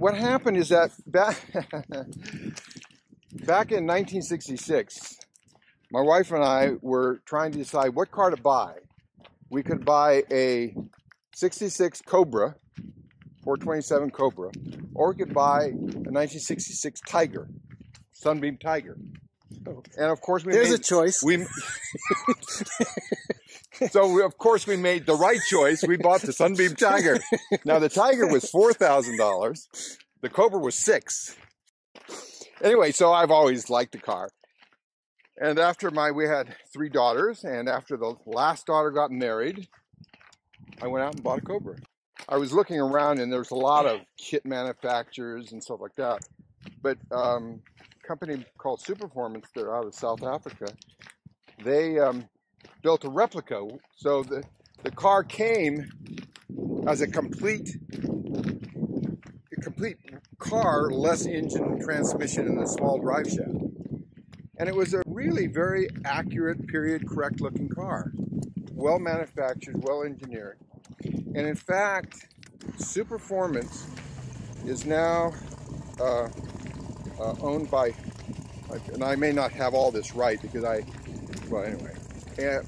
what happened is that back in 1966, my wife and I were trying to decide what car to buy. We could buy a 66 Cobra, 427 Cobra, or we could buy a 1966 Tiger, Sunbeam Tiger. And of course, there's a choice. Of course, we made the right choice. We bought the Sunbeam Tiger. Now, the Tiger was $4,000. The Cobra was $6,000. Anyway, so I've always liked the car. And after we had 3 daughters, and after the last daughter got married, I went out and bought a Cobra. I was looking around, and there's a lot of kit manufacturers and stuff like that. But a company called Superformance, they're out of South Africa, they built a replica. So the car came as a complete car, less engine, transmission, and a small drive shaft. And it was a really very accurate, period correct looking car. Well manufactured, well engineered. And in fact, Superformance is now owned by, and I may not have all this right because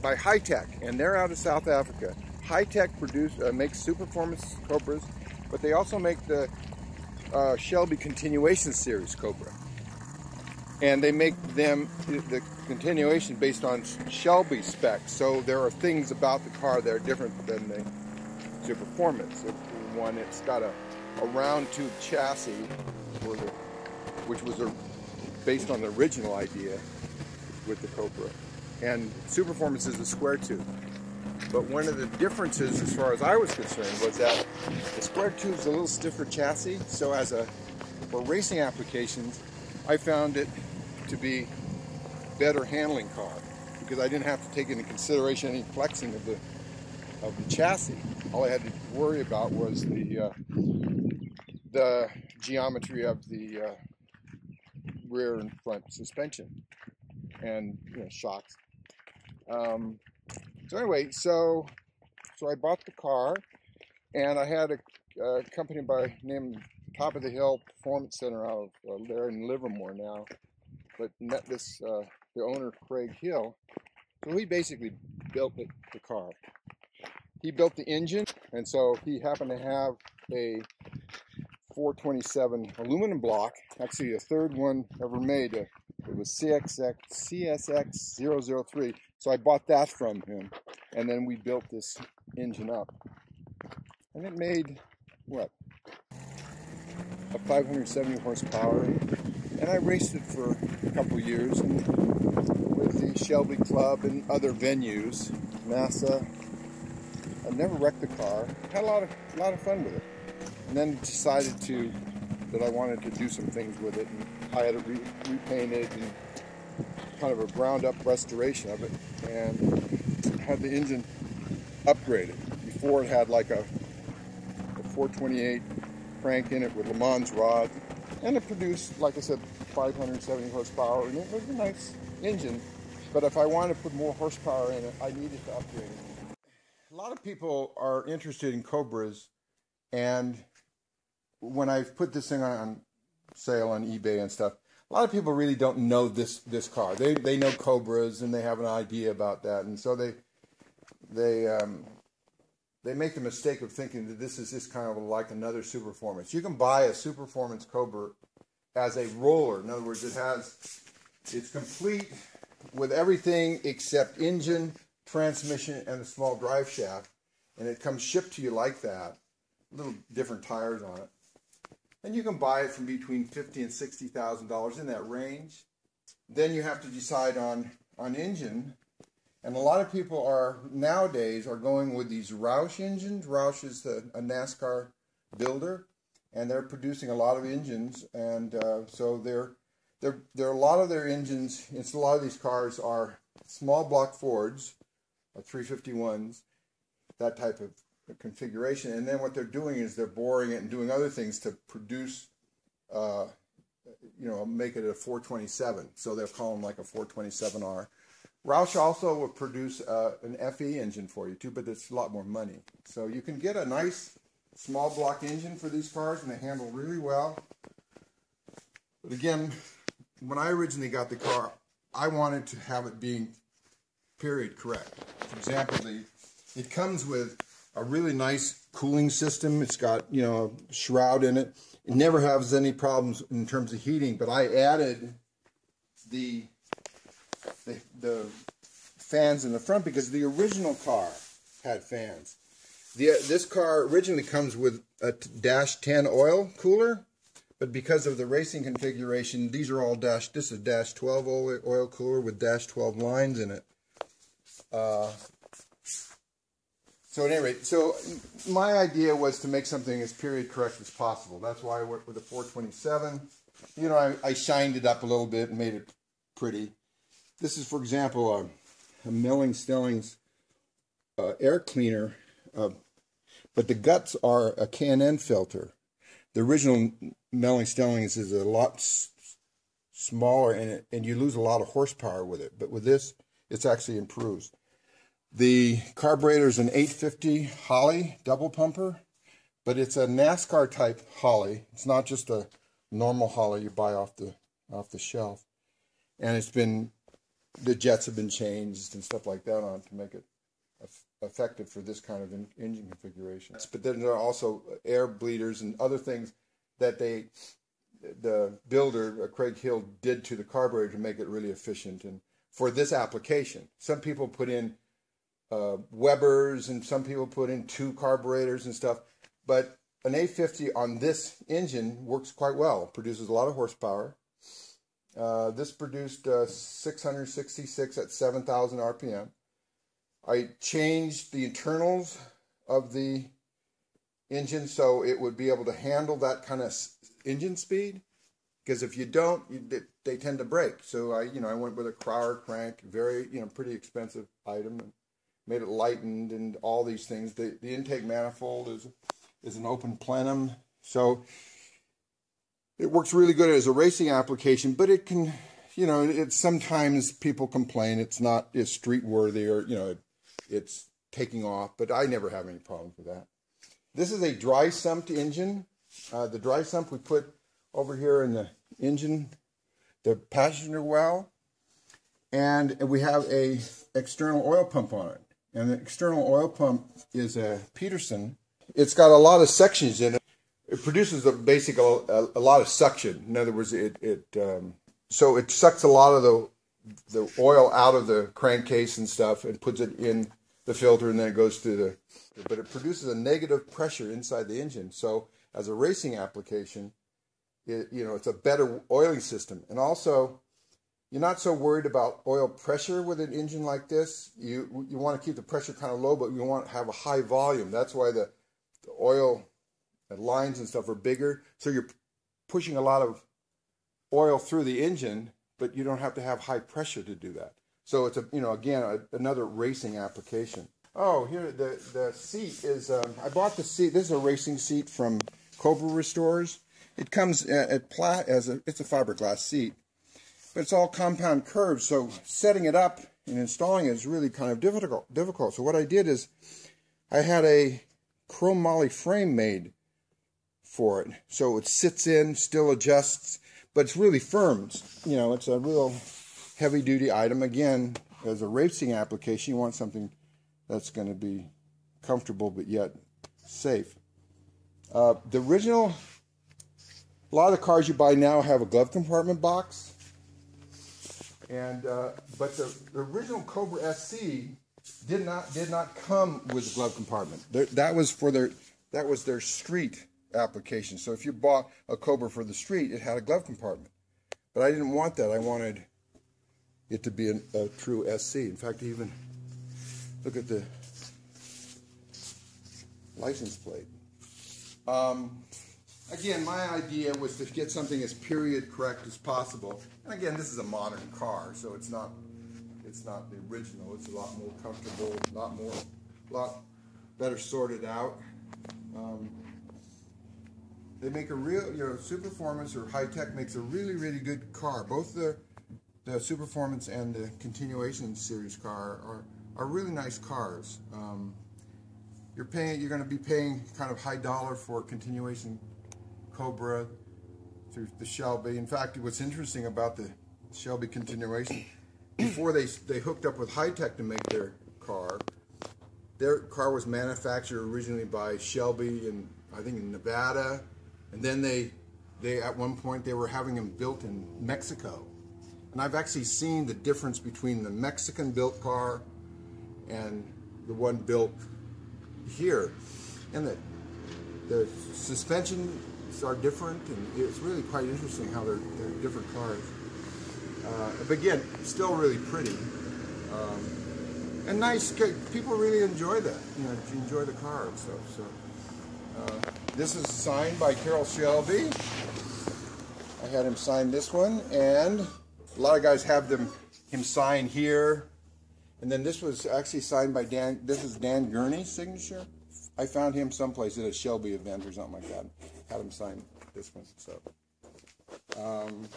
by High-Tech, and they're out of South Africa. High-Tech makes Superformance Cobras, but they also make the Shelby Continuation Series Cobra. And they make them, the continuation, based on Shelby specs. So there are things about the car that are different than the Superformance. One, it's got a round tube chassis, which was based on the original idea with the Cobra. And Superformance is a square tube. But one of the differences, as far as I was concerned, was that the square tube is a little stiffer chassis. So for racing applications, I found it to be better handling car because I didn't have to take into consideration any flexing of the chassis. All I had to worry about was the geometry of the rear and front suspension and shocks. So anyway, so I bought the car, and I had a company by name Top of the Hill Performance Center out of there in Livermore now, but met the owner, Craig Hill. So he basically built the car. He built the engine, and so he happened to have a 427 aluminum block, actually the third one ever made. It was CSX003. So I bought that from him, and then we built this engine up. And it made, what, a 570 horsepower. And I raced it for a couple years with the Shelby Club and other venues, NASA. I never wrecked the car. Had a lot of fun with it. And then decided that I wanted to do some things with it. And I had it repainted and kind of a ground-up restoration of it, and had the engine upgraded. Before it had like a 428 crank in it with Le Mans rod, and it produced, like I said, 570 horsepower, and it was a nice engine. But if I wanted to put more horsepower in it, I needed to upgrade it. A lot of people are interested in Cobras, and when I put this thing on sale on eBay and stuff, a lot of people really don't know this car. They know Cobras and they have an idea about that, and so they make the mistake of thinking that this is just kind of like another Superformance. You can buy a Superformance Cobra as a roller. In other words, it's complete with everything except engine, transmission, and a small drive shaft, and it comes shipped to you like that. Little different tires on it. And you can buy it from between $50,000 and $60,000, in that range. Then you have to decide on engine. And a lot of people nowadays are going with these Roush engines. Roush is a NASCAR builder, and they're producing a lot of engines. And so a lot of their engines. A lot of these cars are small block Fords, or 351s, that type of configuration, and then what they're doing is they're boring it and doing other things to produce, make it a 427. So they'll call them like a 427R. Roush also will produce an FE engine for you too, but it's a lot more money. So you can get a nice small block engine for these cars, and they handle really well. But again, when I originally got the car, I wanted to have it being period correct. For example, it comes with a really nice cooling system. It's got, you know, a shroud in it. It never has any problems in terms of heating, but I added the fans in the front because the original car had fans. This car originally comes with a dash 10 oil cooler, but because of the racing configuration, these are all this is a dash 12 oil cooler with dash 12 lines in it. So at any rate, so my idea was to make something as period correct as possible. That's why I went with a 427. You know, I shined it up a little bit and made it pretty. This is, for example, a Milling Stillings air cleaner, but the guts are a K&N filter. The original Milling Stillings is a lot smaller, and you lose a lot of horsepower with it. But with this, it's actually improves. The carburetor is an 850 Holley double pumper, but it's a NASCAR type Holley. It's not just a normal Holley you buy off the shelf. And it's been, the jets have been changed and stuff like that on to make it effective for this kind of engine configuration. But then there are also air bleeders and other things that the builder, Craig Hill, did to the carburetor to make it really efficient. And for this application, some people put in Webers, and some people put in 2 carburetors and stuff, but an 850 on this engine works quite well. It produces a lot of horsepower. This produced 666 at 7,000 RPM. I changed the internals of the engine so it would be able to handle that kind of engine speed, because if you don't, they tend to break. So I went with a Crowder crank, very, pretty expensive item, and made it lightened and all these things. The intake manifold is an open plenum, so it works really good as a racing application. But it can, it's sometimes people complain it's not as street worthy, or it's taking off. But I never have any problems with that. This is a dry sumped engine. The dry sump we put over here in the engine, the passenger well, and we have a external oil pump on it. And the external oil pump is a Peterson. It's got a lot of sections in it. It produces a lot of suction. In other words, so it sucks a lot of the oil out of the crankcase and stuff and puts it in the filter, and then it goes through but it produces a negative pressure inside the engine. So as a racing application, it's a better oiling system. And also, you're not so worried about oil pressure with an engine like this. You want to keep the pressure kind of low, but you want to have a high volume. That's why the oil lines and stuff are bigger. So you're pushing a lot of oil through the engine, but you don't have to have high pressure to do that. So it's another racing application. Oh, here the seat is. I bought the seat. This is a racing seat from Cobra Restorers. It comes it's a fiberglass seat, but it's all compound curves. So setting it up and installing it is really kind of difficult. So what I did is I had a chrome moly frame made for it, so it sits in, still adjusts, but it's really firm. It's a real heavy-duty item. Again, as a racing application, you want something that's going to be comfortable but yet safe. The original, a lot of the cars you buy now have a glove compartment box, and but the original Cobra SC did not come with a glove compartment. That was their street application. So if you bought a Cobra for the street, it had a glove compartment. But I didn't want that. I wanted it to be a true SC. In fact, even look at the license plate. Again, my idea was to get something as period correct as possible. And again, this is a modern car, so it's not the original. It's a lot more comfortable, a lot better sorted out. They make a real, Superformance or High Tech makes a really, really good car. Both the Superformance and the Continuation Series car are really nice cars. you're going to be paying kind of high dollar for continuation Cobra through the Shelby. In fact, what's interesting about the Shelby continuation, before they hooked up with High-Tech to make their car was manufactured originally by Shelby in, I think, in Nevada, and then they at one point they were having them built in Mexico. And I've actually seen the difference between the Mexican built car and the one built here, and the suspensions are different, and it's really quite interesting how they're different cars. But again, still really pretty, and nice. People really enjoy that. You know, enjoy the car and stuff. So this is signed by Carroll Shelby. I had him sign this one, and a lot of guys have him sign here. And then this was actually signed by Dan. This is Dan Gurney's signature. I found him someplace at a Shelby event or something like that. Had him sign this one. So anyway,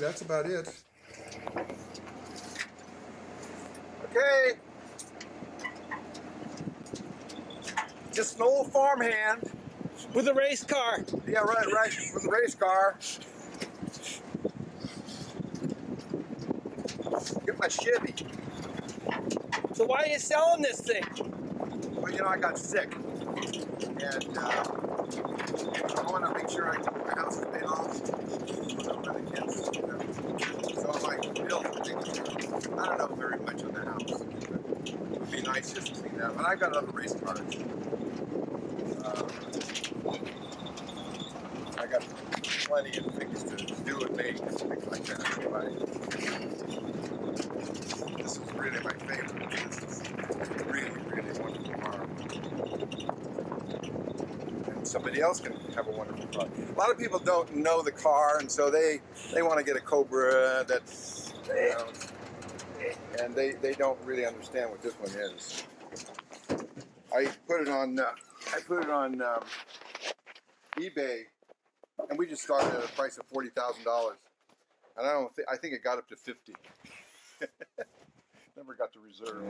that's about it. Okay. Just an old farmhand with a race car. Yeah, right, with a race car. Get my Chevy. So why are you selling this thing? Well, you know, I got sick, and I want to make sure my house is paid off for the kids. You know. So I'm like, build a big, I don't know very much on the house. It would be nice just to clean that. But I've got other race cars. I got plenty of things to do and make and things like that. This is really my favorite. This is really, really wonderful car. And somebody else can have a wonderful car. A lot of people don't know the car, and so they want to get a Cobra that's, you know, and they don't really understand what this one is. I put it on eBay, and we just started at a price of $40,000, and I think it got up to 50. Never got to reserve.